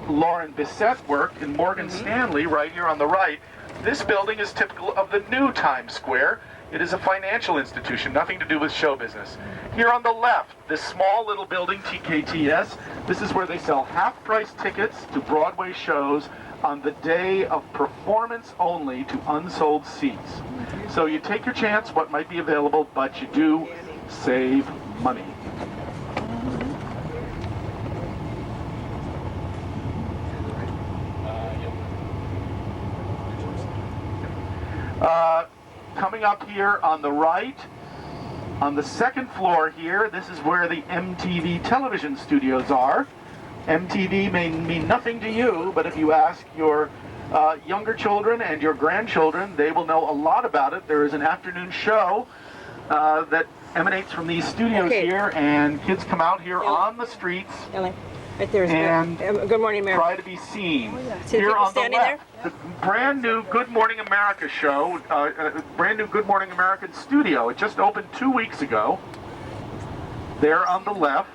Lauren Bissett worked in Morgan Stanley right here on the right. This building is typical of the new Times Square. It is a financial institution, nothing to do with show business. Here on the left, this small little building, TKTS, this is where they sell half-price tickets to Broadway shows on the day of performance only to unsold seats. So you take your chance what might be available, but you do save money. Coming up here on the right, on the second floor here, this is where the MTV television studios are. MTV may mean nothing to you, but if you ask your younger children and your grandchildren, they will know a lot about it. There is an afternoon show that emanates from these studios here, and kids come out here on the streets right there is and Good Morning America. Try to be seen. See Here on the standing left, the brand new Good Morning America show, brand new Good Morning American studio. It just opened 2 weeks ago. There on the left,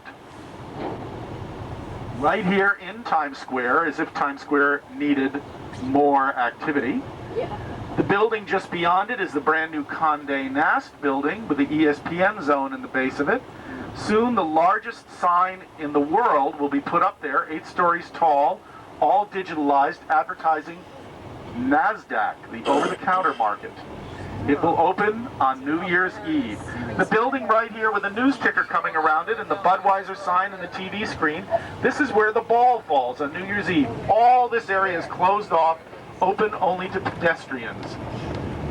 right here in Times Square, as if Times Square needed more activity. Yeah. The building just beyond it is the brand new Condé Nast building with the ESPN zone in the base of it. Soon the largest sign in the world will be put up there, 8 stories tall, all digitalized, advertising NASDAQ, the over-the-counter market. It will open on New Year's Eve. The building right here with a news ticker coming around it and the Budweiser sign and the TV screen, this is where the ball falls on New Year's Eve. All this area is closed off, open only to pedestrians.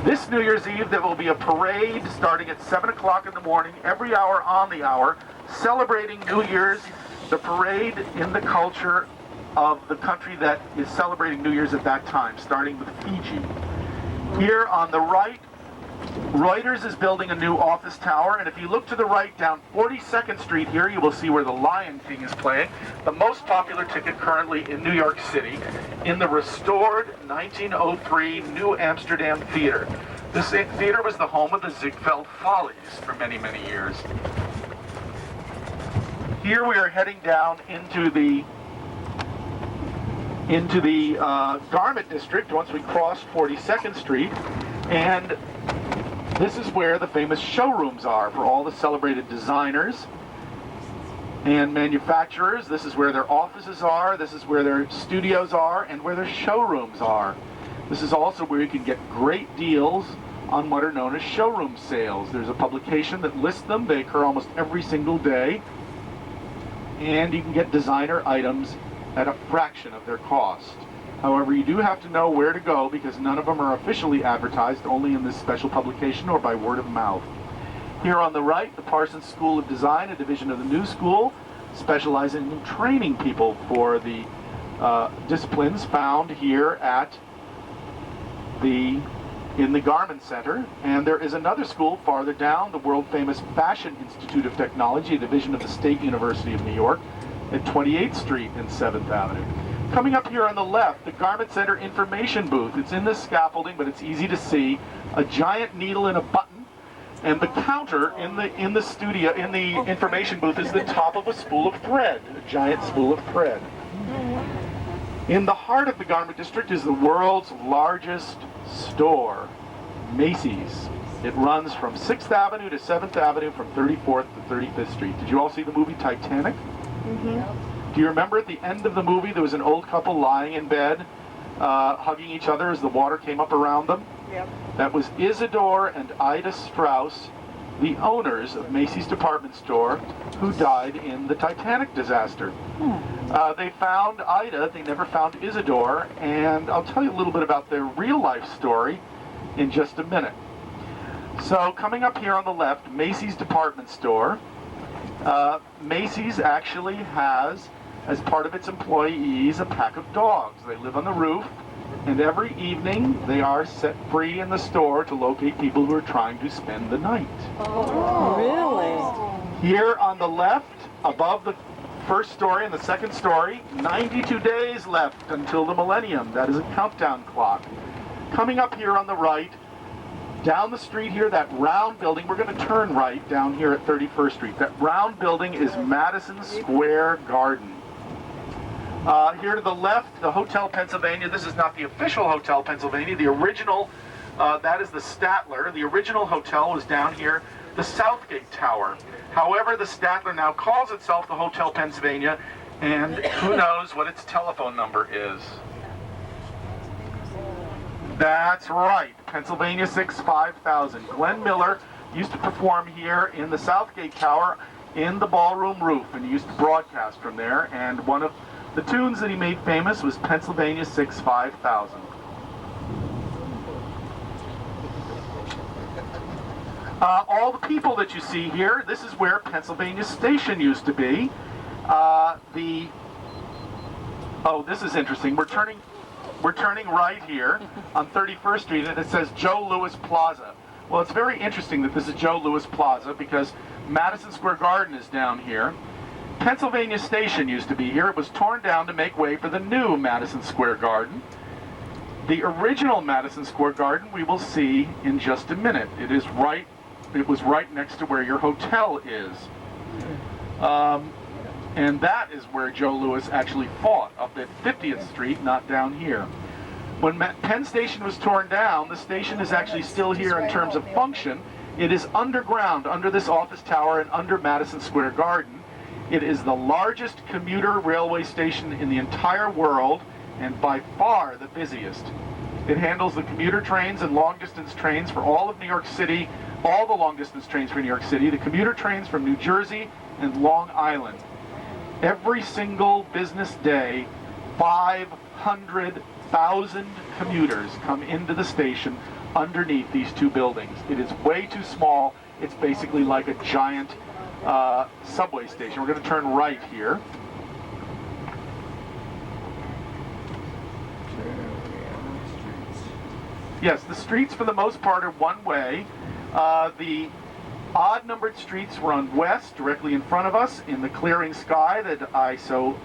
This New Year's Eve, there will be a parade starting at 7 o'clock in the morning, every hour on the hour, celebrating New Year's, the parade in the culture of the country that is celebrating New Year's at that time, starting with Fiji. Here on the right, Reuters is building a new office tower, and if you look to the right down 42nd Street here, you will see where the Lion King is playing, the most popular ticket currently in New York City, in the restored 1903 New Amsterdam Theater. This theater was the home of the Ziegfeld Follies for many, many years. Here we are heading down into the Garment District once we cross 42nd Street, and this is where the famous showrooms are for all the celebrated designers and manufacturers. This is where their offices are, this is where their studios are, and where their showrooms are. This is also where you can get great deals on what are known as showroom sales. There's a publication that lists them. They occur almost every single day. And you can get designer items at a fraction of their cost. However, you do have to know where to go because none of them are officially advertised, only in this special publication or by word of mouth. Here on the right, the Parsons School of Design, a division of the New School, specializing in training people for the disciplines found here at in the Garment Center. And there is another school farther down, the world-famous Fashion Institute of Technology, a division of the State University of New York, at 28th Street and 7th Avenue. Coming up here on the left, the Garment Center information booth. It's in the scaffolding, but it's easy to see. A giant needle and a button, and the counter in the studio, in the information booth, is the top of a spool of thread, a giant spool of thread. In the heart of the Garment District is the world's largest store, Macy's. It runs from 6th Avenue to 7th Avenue, from 34th to 35th Street. Did you all see the movie Titanic? Do you remember at the end of the movie there was an old couple lying in bed, hugging each other as the water came up around them? Yep. That was Isidore and Ida Strauss, the owners of Macy's department store, who died in the Titanic disaster. They found Ida, they never found Isidore, and I'll tell you a little bit about their real life story in just a minute. So coming up here on the left, Macy's department store. Macy's actually has, as part of its employees, a pack of dogs. They live on the roof, and every evening they are set free in the store to locate people who are trying to spend the night. Oh, really? Here on the left, above the first story and the second story, 92 days left until the millennium. That is a countdown clock. Coming up here on the right, down the street here, that round building, we're going to turn right down here at 31st Street. That round building is Madison Square Garden. Here to the left, the Hotel Pennsylvania. This is not the official Hotel Pennsylvania. The original, that is the Statler. The original hotel was down here, the Southgate Tower. However, the Statler now calls itself the Hotel Pennsylvania, and who knows what its telephone number is. That's right, Pennsylvania 65000. Glenn Miller used to perform here in the Southgate Tower in the ballroom roof, and he used to broadcast from there, and one of the tunes that he made famous was Pennsylvania 65000. All the people that you see here, this is where Pennsylvania Station used to be. Oh, this is interesting. We're turning right here on 31st Street, and it says Joe Louis Plaza. Well, it's very interesting that this is Joe Louis Plaza because Madison Square Garden is down here. Pennsylvania Station used to be here. It was torn down to make way for the new Madison Square Garden. The original Madison Square Garden we will see in just a minute. It was right next to where your hotel is. And that is where Joe Louis actually fought, up at 50th Street, not down here. When Penn Station was torn down, the station is actually still here in terms of function. It is underground, under this office tower and under Madison Square Garden. It is the largest commuter railway station in the entire world, and by far the busiest. It handles the commuter trains and long-distance trains for all of New York City, all the long-distance trains for New York City, the commuter trains from New Jersey and Long Island. Every single business day, 500,000 commuters come into the station underneath these two buildings. It is way too small. It's basically like a giant subway station. We're going to turn right here. Yes, the streets for the most part are one way. The odd-numbered streets run west, directly in front of us, in the clearing sky that I so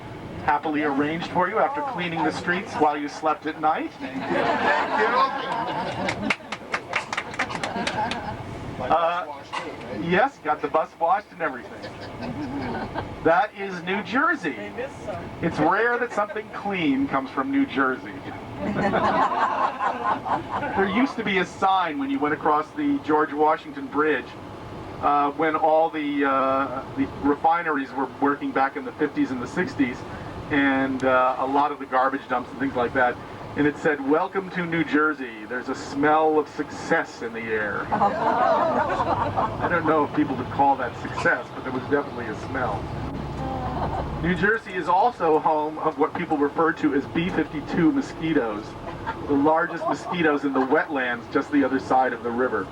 happily arranged for you after cleaning the streets while you slept at night. Thank you. Yes, got the bus washed and everything. That is New Jersey. It's rare that something clean comes from New Jersey. There used to be a sign when you went across the George Washington Bridge when all the refineries were working back in the 50s and the 60s, and a lot of the garbage dumps and things like that. And it said, "Welcome to New Jersey. There's a smell of success in the air." I don't know if people would call that success, but there was definitely a smell. New Jersey is also home of what people refer to as B-52 mosquitoes, the largest mosquitoes in the wetlands just the other side of the river.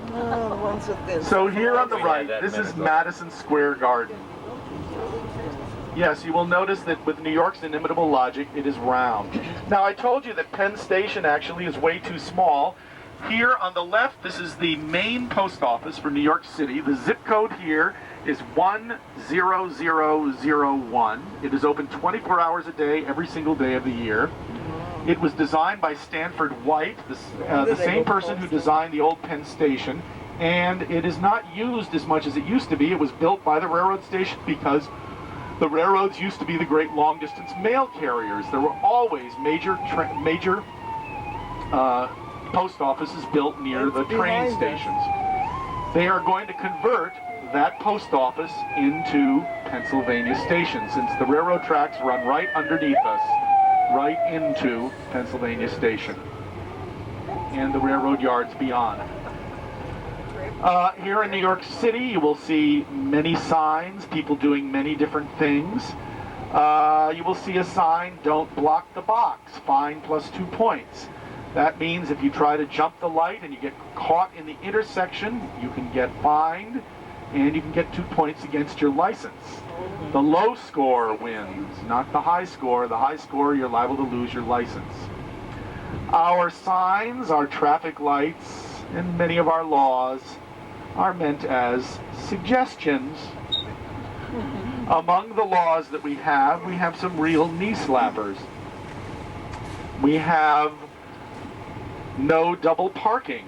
So here on the right, this is Madison Square Garden. Yes, you will notice that with New York's inimitable logic, it is round. Now, I told you that Penn Station actually is way too small. Here on the left, this is the main post office for New York City. The zip code here is 10001. It is open 24 hours a day, every single day of the year. It was designed by Stanford White, the same person who designed the old Penn Station, and it is not used as much as it used to be. It was built by the railroad station because the railroads used to be the great long-distance mail carriers. There were always major post offices built near the train stations. They are going to convert that post office into Pennsylvania Station, since the railroad tracks run right underneath us, right into Pennsylvania Station and the railroad yards beyond. Here in New York City, you will see many signs, people doing many different things. You will see a sign, "Don't block the box, fine plus 2 points." That means if you try to jump the light and you get caught in the intersection, you can get fined and you can get 2 points against your license. The low score wins, not the high score. The high score, you're liable to lose your license. Our signs, our traffic lights, and many of our laws are meant as suggestions. Among the laws that we have some real knee slappers. We have no double parking.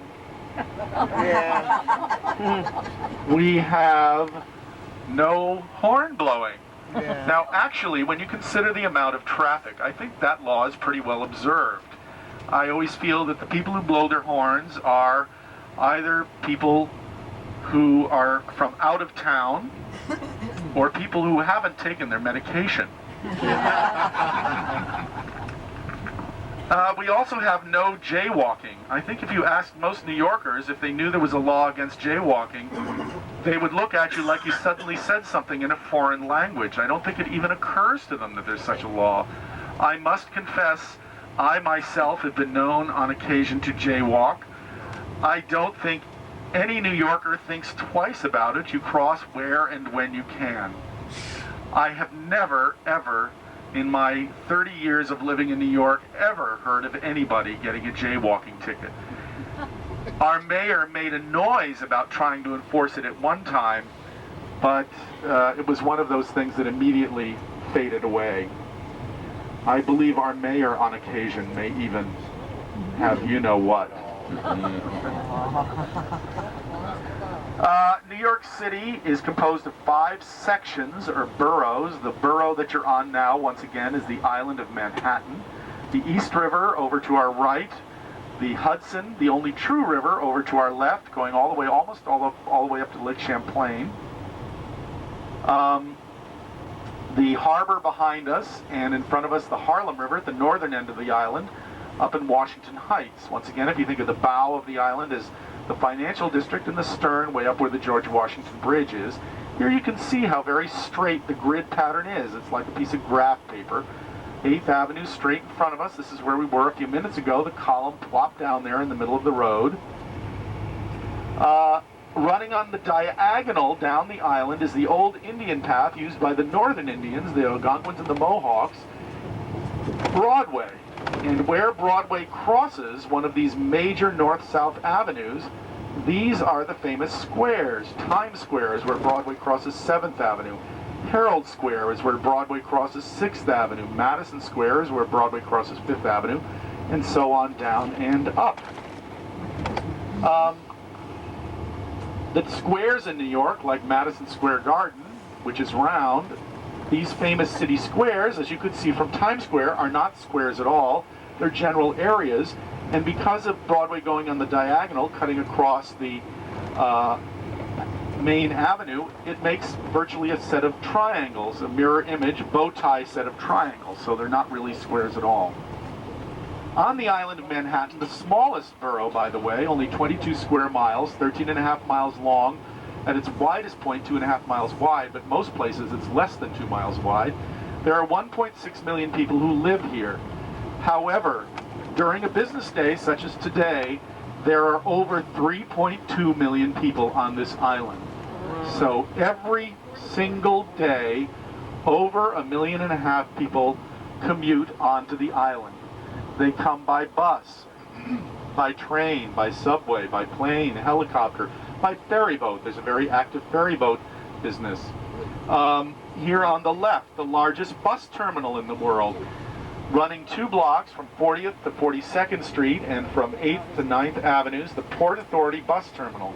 We have no horn blowing. Now, actually, when you consider the amount of traffic, I think that law is pretty well observed. I always feel that the people who blow their horns are either people who are from out of town or people who haven't taken their medication. We also have no jaywalking. I think if you asked most New Yorkers if they knew there was a law against jaywalking, they would look at you like you suddenly said something in a foreign language. I don't think it even occurs to them that there's such a law. I must confess, I myself have been known on occasion to jaywalk. I don't think any New Yorker thinks twice about it. You cross where and when you can. I have never, ever, in my 30 years of living in New York, ever heard of anybody getting a jaywalking ticket. Our mayor made a noise about trying to enforce it at one time, but it was one of those things that immediately faded away. I believe our mayor on occasion may even have you-know-what. New York City is composed of 5 sections, or boroughs. The borough that you're on now, once again, is the island of Manhattan. The East River over to our right. The Hudson, the only true river, over to our left, going all the way, almost all the way up to Lake Champlain. The harbor behind us, and in front of us, the Harlem River at the northern end of the island, up in Washington Heights. Once again, if you think of the bow of the island as the financial district, and the stern, way up where the George Washington Bridge is, here you can see how very straight the grid pattern is. It's like a piece of graph paper. 8th Avenue straight in front of us. This is where we were a few minutes ago. The column plopped down there in the middle of the road. Running on the diagonal down the island is the old Indian path used by the northern Indians, the Algonquins and the Mohawks, Broadway. And where Broadway crosses one of these major north-south avenues, these are the famous squares. Times Square is where Broadway crosses 7th Avenue. Herald Square is where Broadway crosses 6th Avenue. Madison Square is where Broadway crosses 5th Avenue, and so on down and up. The squares in New York, like Madison Square Garden, which is round, these famous city squares, as you could see from Times Square, are not squares at all. They're general areas, and because of Broadway going on the diagonal, cutting across the main avenue, it makes virtually a set of triangles, a mirror image, bow tie set of triangles, so they're not really squares at all. On the island of Manhattan, the smallest borough, by the way, only 22 square miles, 13.5 miles long, at its widest point 2.5 miles wide, but most places it's less than 2 miles wide. There are 1.6 million people who live here. However, during a business day such as today, there are over 3.2 million people on this island. So every single day, over 1.5 million people commute onto the island. They come by bus, by train, by subway, by plane, helicopter, by ferry boat. There's a very active ferry boat business. Here on the left, the largest bus terminal in the world, running 2 blocks from 40th to 42nd Street and from 8th to 9th Avenues, the Port Authority bus terminal.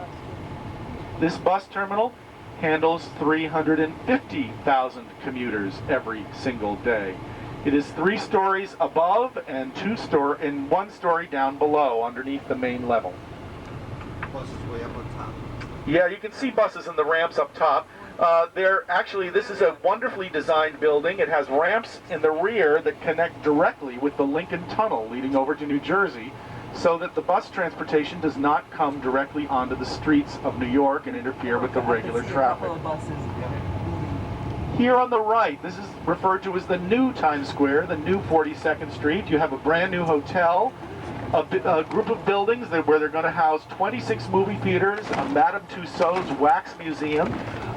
This bus terminal handles 350,000 commuters every single day. It is 3 stories above and 1 story down below, underneath the main level. Buses way up on top. Yeah, you can see buses in the ramps up top. This is a wonderfully designed building. It has ramps in the rear that connect directly with the Lincoln Tunnel leading over to New Jersey, so that the bus transportation does not come directly onto the streets of New York and interfere with the regular traffic. Here on the right, this is referred to as the new Times Square, the new 42nd Street. You have a brand new hotel, a group of buildings where they're going to house 26 movie theaters, a Madame Tussauds wax museum.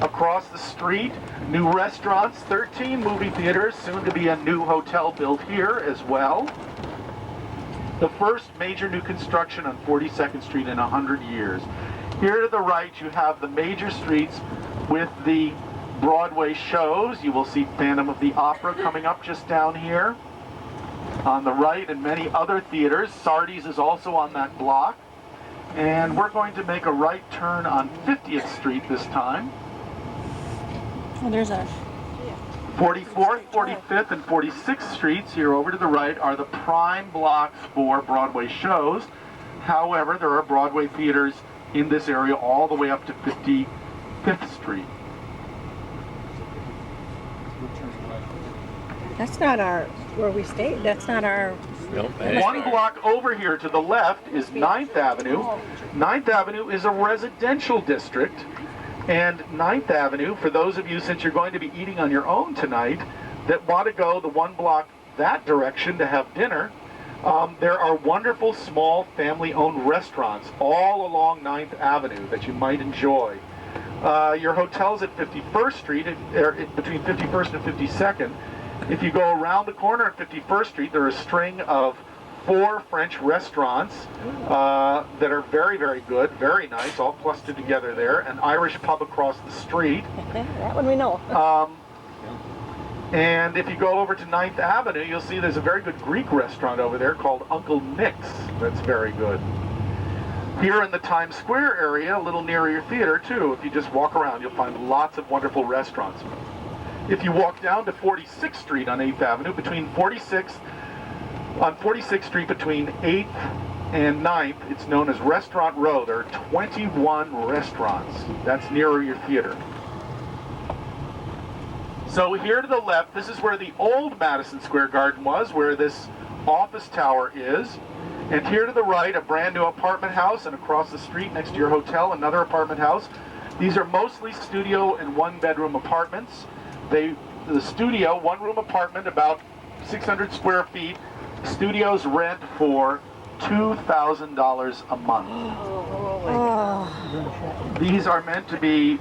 Across the street, new restaurants, 13 movie theaters, soon to be a new hotel built here as well. The first major new construction on 42nd Street in 100 years. Here to the right, you have the major streets with the Broadway shows. You will see Phantom of the Opera coming up just down here on the right, and many other theaters. Sardi's is also on that block. And we're going to make a right turn on 50th Street this time. Oh, there's a... 44th, 45th, and 46th Streets, here over to the right, are the prime blocks for Broadway shows. However, there are Broadway theaters in this area all the way up to 55th Street. That's not where we stayed. That's not our. Nope. One block over here to the left is 9th Avenue. 9th Avenue is a residential district. And 9th Avenue, for those of you, since you're going to be eating on your own tonight, that want to go the one block that direction to have dinner, there are wonderful small family-owned restaurants all along 9th Avenue that you might enjoy. Your hotel's at 51st Street, between 51st and 52nd. If you go around the corner at 51st Street, there are a string of 4 French restaurants that are very, very good, very nice, all clustered together there. An Irish pub across the street. That one we know. And if you go over to 9th Avenue, you'll see there's a very good Greek restaurant over there called Uncle Nick's. That's very good. Here in the Times Square area, a little nearer your theater too, if you just walk around, you'll find lots of wonderful restaurants. If you walk down to 46th Street on 8th Avenue, on 46th Street between 8th and 9th, it's known as Restaurant Row. There are 21 restaurants. That's nearer your theater. So here to the left, this is where the old Madison Square Garden was, where this office tower is. And here to the right, a brand new apartment house, and across the street next to your hotel, another apartment house. These are mostly studio and one-bedroom apartments. The studio, one-room apartment, about 600 square feet. Studios rent for $2,000 a month. These are meant to be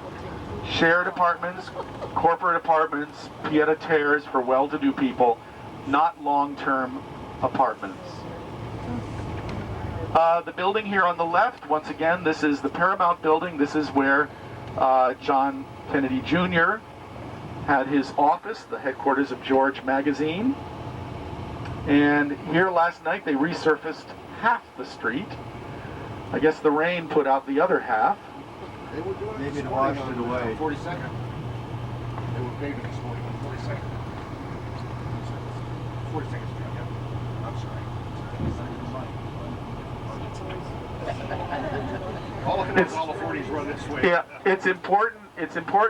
shared apartments, corporate apartments, pied-à-terres for well-to-do people, not long-term apartments. The building here on the left, once again, this is the Paramount building. This is where John Kennedy Jr. had his office, the headquarters of George Magazine. And here last night they resurfaced half the street. I guess the rain put out the other half. They were doing maybe it washed it away. 42nd. They were paving this morning on 42nd. 42nd Street, yeah. I'm sorry. All of all the 40s run this way. Yeah, it's important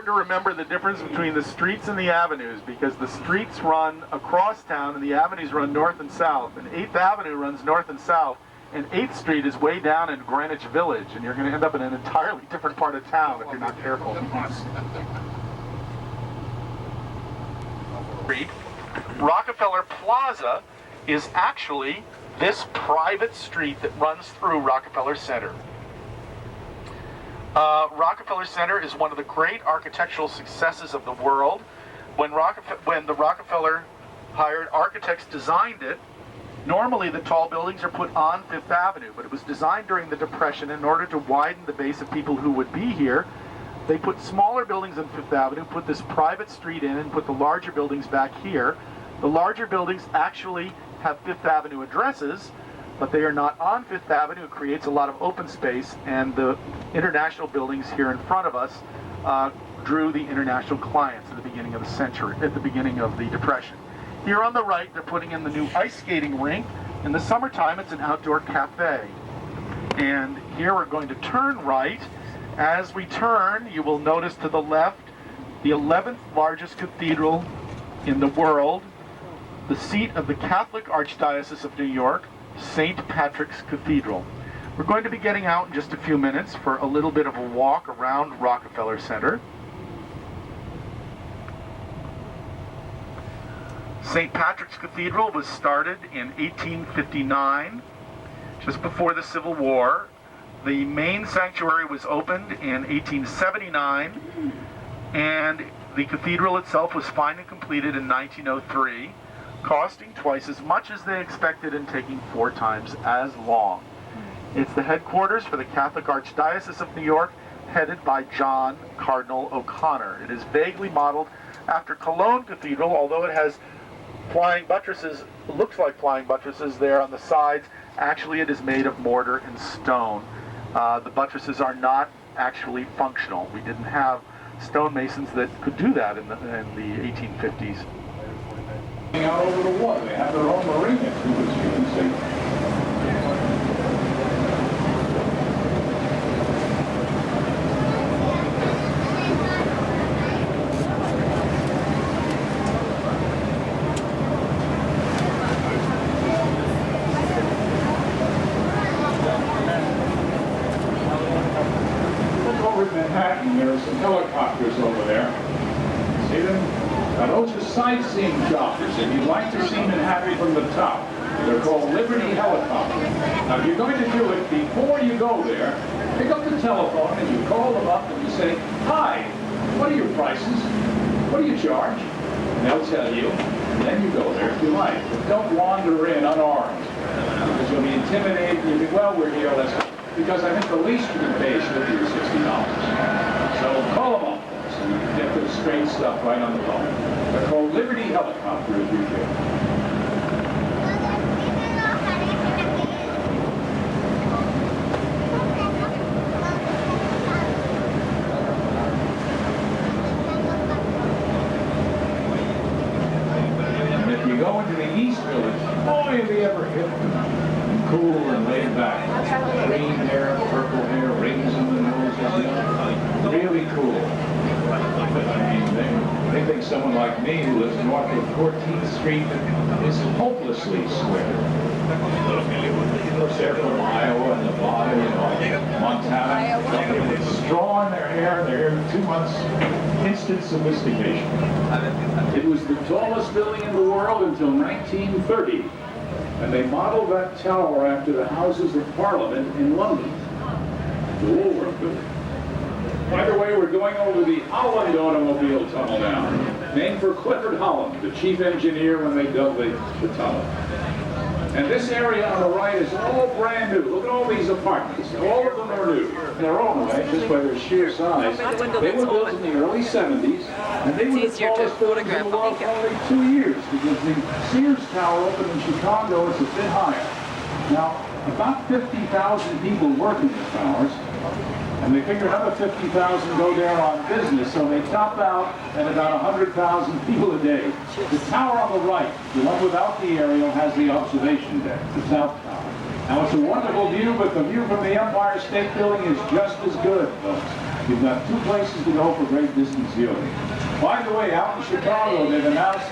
to remember the difference between the streets and the avenues, because the streets run across town and the avenues run north and south. And 8th Avenue runs north and south, and 8th Street is way down in Greenwich Village, and you're going to end up in an entirely different part of town if you're not careful. Rockefeller Plaza is actually this private street that runs through Rockefeller Center. Rockefeller Center is one of the great architectural successes of the world. When the Rockefeller hired architects designed it, normally the tall buildings are put on 5th Avenue, but it was designed during the Depression in order to widen the base of people who would be here. They put smaller buildings on 5th Avenue, put this private street in, and put the larger buildings back here. The larger buildings actually have 5th Avenue addresses, but they are not on 5th Avenue. It creates a lot of open space, and the international buildings here in front of us drew the international clients at the beginning of the century, at the beginning of the Depression. Here on the right, they're putting in the new ice skating rink. In the summertime, it's an outdoor cafe. And here we're going to turn right. As we turn, you will notice to the left, the 11th largest cathedral in the world, the seat of the Catholic Archdiocese of New York, St. Patrick's Cathedral. We're going to be getting out in just a few minutes for a little bit of a walk around Rockefeller Center. St. Patrick's Cathedral was started in 1859, just before the Civil War. The main sanctuary was opened in 1879, and the cathedral itself was finally completed in 1903, costing twice as much as they expected and taking 4 times as long. It's the headquarters for the Catholic Archdiocese of New York, headed by John Cardinal O'Connor. It is vaguely modeled after Cologne Cathedral, although it has flying buttresses, looks like flying buttresses there on the sides. Actually, it is made of mortar and stone. The buttresses are not actually functional. We didn't have stonemasons that could do that in the 1850s. Out over the water. They have their own marina, too, as you can see. Manhattan, there are some helicopters over there. See them? Now those are sightseeing choppers. If you'd like to see Manhattan from the top, they're called Liberty helicopters. Now if you're going to do it, before you go there, pick up the telephone and you call them up and you say, "Hi, what are your prices? What do you charge?" And they'll tell you, and then you go there if you like. But don't wander in unarmed, because you'll be intimidated and you'll think, "Well, we're here, let's go." Because I think the least you can pay is $50 or $60. So call them up so you can get the straight stuff right on the phone. They're called Liberty Helicopter if you care. And if you go into the East Village, boy, have you ever hit them. Cool and laid back. Green hair, purple hair, rings in the nose. Really cool. I mean, they think someone like me who lives north of 14th Street is hopelessly square. Of course, they're from Iowa and Nevada, you know, Montana. With straw in their hair, they're here 2 months. Instant sophistication. It was the tallest building in the world until 1930. And they modeled that tower after the Houses of Parliament in London. The Woolworth Building. By the way, we're going over the Holland Automobile Tunnel now, named for Clifford Holland, the chief engineer when they dug the tunnel. And this area on the right is all brand new. Look at all these apartments. All of them are new. In their own way, just by their sheer size. They were built in the early 70s, and they were the tallest buildings in the world for only 2 years, because the Sears Tower opened in Chicago. It's a bit higher. Now, about 50,000 people work in the towers, and they figure another 50,000 go there on business, so they top out at about 100,000 people a day. The tower on the right, the one without the aerial, has the observation deck, the South Tower. Now, it's a wonderful view, but the view from the Empire State Building is just as good, folks. You've got 2 places to go for great distance viewing. By the way, out in Chicago, they've announced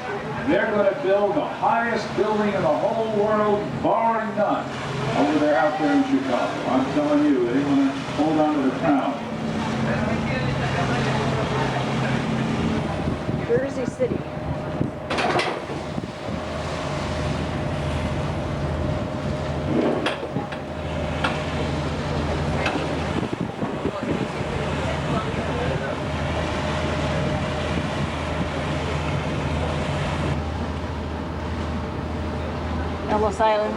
they're going to build the highest building in the whole world, barring none, over there out there in Chicago. I'm telling you, they want to hold on to the crown. Jersey City. Ellis Island.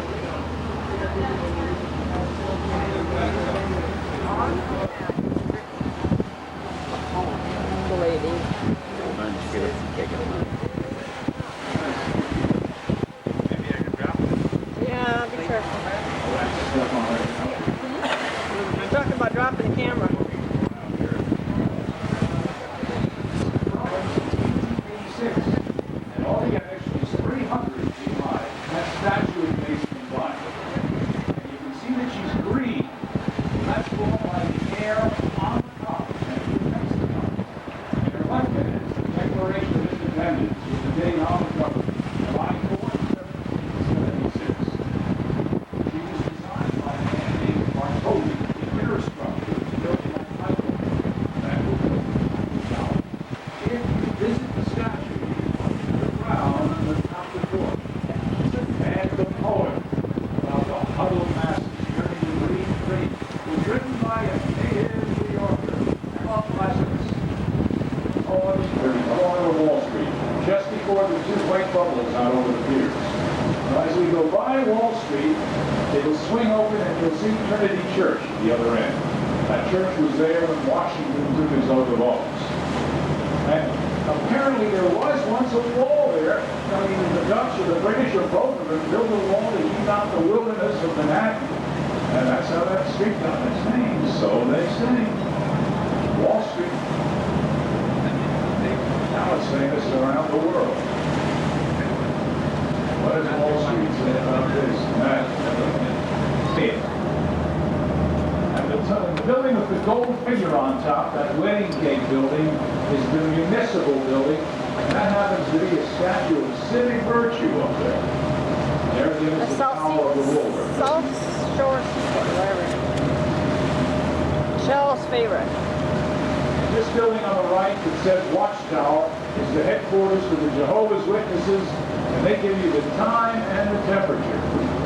The lady. Yeah, be careful. I'm talking about dropping the camera. And all the actually is 300 feet high. That statue is based in black. And you can see that she's green. That's formed by the air on the top and next to the top. And her left hand is the Declaration of Independence with the date on the cover, July 4, 1776. She was designed by a man named Bartoli, the mirror structure built by Michael. That will build the tower. If you visit the statue, the crown on the top of the door, and the poem about the huddled masses yearning to breathe free was written by a native New Yorker, Emma Pleasance. The poem is the corner of Wall Street, just before the 2 white bubbles out over the piers. Now, as we go by Wall Street, it'll swing open and you'll see Trinity Church at the other end. That church was there when Washington took his oath of office. And apparently there was once a wall there. I mean, the Dutch or the British or both of them built a wall to keep out the wilderness of Manhattan. And that's how that street got its name. So they say. Wall Street. famous around the world. What does Wall Street say about this? And the building with the gold figure on top, that wedding cake building, is the municipal building. And that happens to be a statue of civic virtue up there. There it is, the Tower of the Woolworth. South Shore Seaport, whatever. Michelle's favorite. This building on the right that says Watchtower is the headquarters for the Jehovah's Witnesses, and they give you the time and the temperature.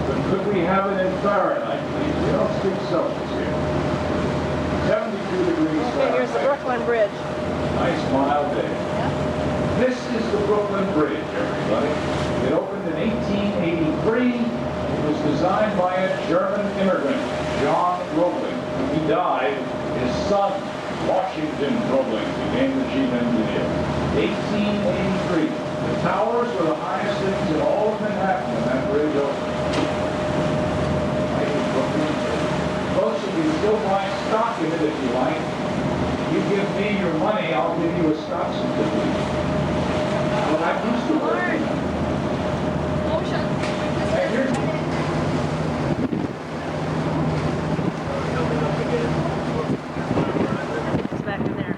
But could we have it in Fahrenheit, please? We don't speak Celsius here. 72 degrees Okay, here's the Fahrenheit. Brooklyn Bridge. Nice mild day. This is the Brooklyn Bridge, everybody. It opened in 1883. It was designed by a German immigrant, John Roebling. When he died, his son, Washington Roebling, became the chief engineer. 1883. The towers were the highest things in all of Manhattan when that bridge opened. Folks, you can still buy stock in it if you like. You give me your money, I'll give you a stock certificate. Well, that used to work. Hey, here's It's back in there.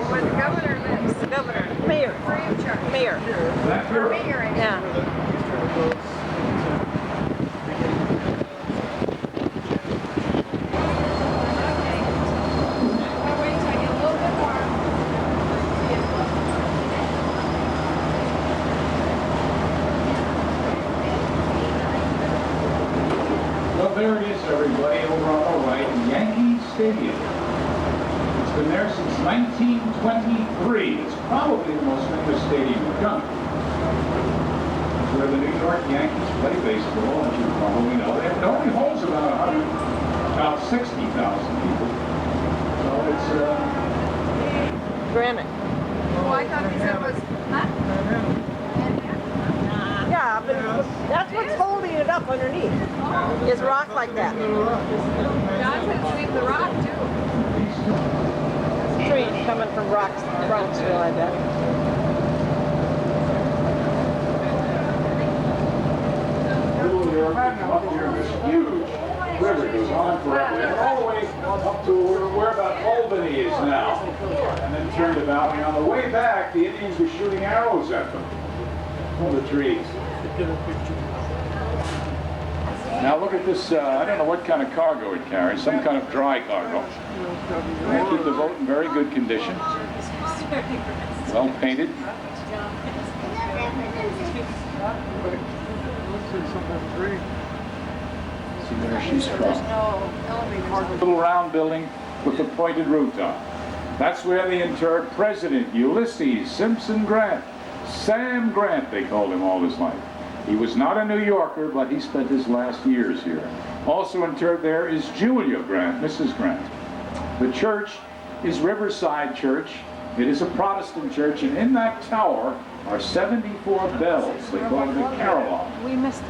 Where the governor lives. The governor. Mayor. Free of charge. Mayor. that your Mayor, I know. Yeah. I'll wait till I get a little bit more. Well, there it is, everybody, over on the right, Yankee Stadium. It's been there since 1923. It's probably the most famous stadium in the country. It's where the New York Yankees play baseball, as you probably know. It only holds about 60,000 people. So it's, Granite. Oh, I thought they said it was, huh? Yeah, but that's what's holding it up underneath. Is rock like that. John said sweep the rock too. Train coming from Bronxville, I bet. Little New York, up here, this huge river goes on forever, and all the way up to where about Albany is now, and then turned about, and on the way back, the Indians were shooting arrows at them from the trees. Now look at this, I don't know what kind of cargo it carries, some kind of dry cargo. They keep the boat in very good condition, well painted. See where she's from. Little round building with the pointed rooftop. That's where they interred President Ulysses Simpson Grant. Sam Grant, they called him all his life. He was not a New Yorker, but he spent his last years here. Also interred there is Julia Grant, Mrs. Grant. The church is Riverside Church. It is a Protestant church, and in that tower are 74 bells. They call it the carillon. We missed it.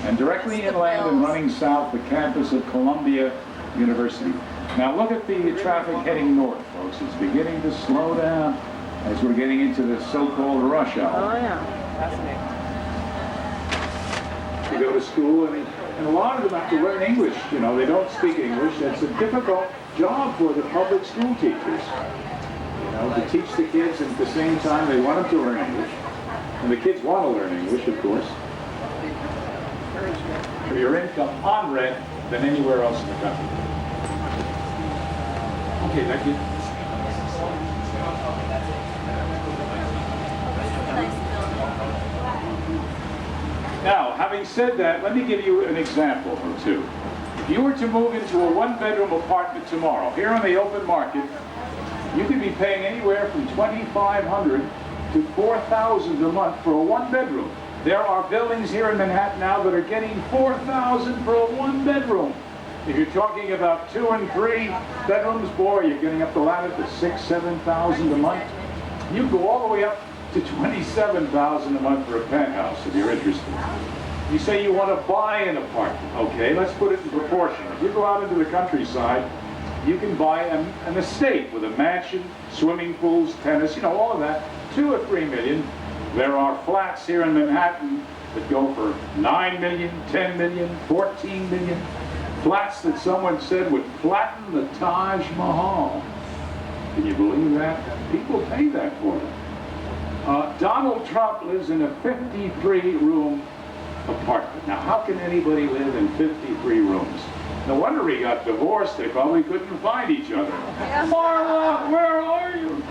And directly inland and running south, the campus of Columbia University. Now look at the traffic heading north, folks. It's beginning to slow down as we're getting into the so-called rush hour. Oh, yeah. To go to school, and a lot of them have to learn English. You know, they don't speak English. That's a difficult job for the public school teachers. You know, to teach the kids, and at the same time they want them to learn English. And the kids want to learn English, of course. For your income on rent than anywhere else in the country. Okay, thank you. Now, having said that, let me give you an example or two. If you were to move into a one-bedroom apartment tomorrow, here on the open market, you could be paying anywhere from $2,500 to $4,000 a month for a one-bedroom. There are buildings here in Manhattan now that are getting $4,000 for a one-bedroom. If you're talking about 2 and 3 bedrooms, boy, you're getting up the ladder to $6,000, $7,000 a month. You go all the way up to $27,000 a month for a penthouse if you're interested. You say you want to buy an apartment. Okay, let's put it in proportion. If you go out into the countryside, you can buy an estate with a mansion, swimming pools, tennis, you know, all of that, 2 or 3 million. There are flats here in Manhattan that go for 9 million, 10 million, 14 million. Flats that someone said would flatten the Taj Mahal. Can you believe that? People pay that for it. Donald Trump lives in a 53-room apartment. Now, how can anybody live in 53 rooms? No wonder he got divorced. They probably couldn't find each other. Marla, where are you?